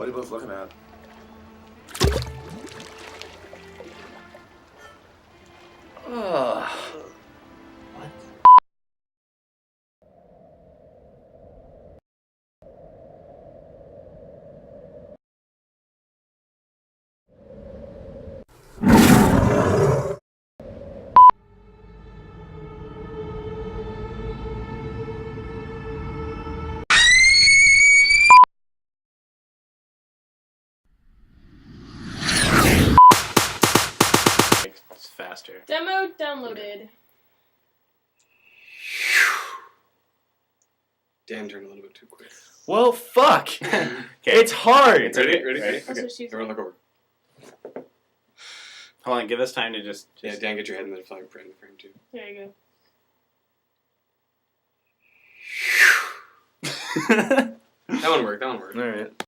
What are you both looking at? Ugh. What? It's faster. Demo downloaded. Dan turned a little bit too quick. Well, fuck. It's hard. Ready? Ready? Ready? That's what she said. Everyone look over. Hold on, give us time to just... Yeah, Dan, get your head in the flag frame too. There you That one worked. Alright.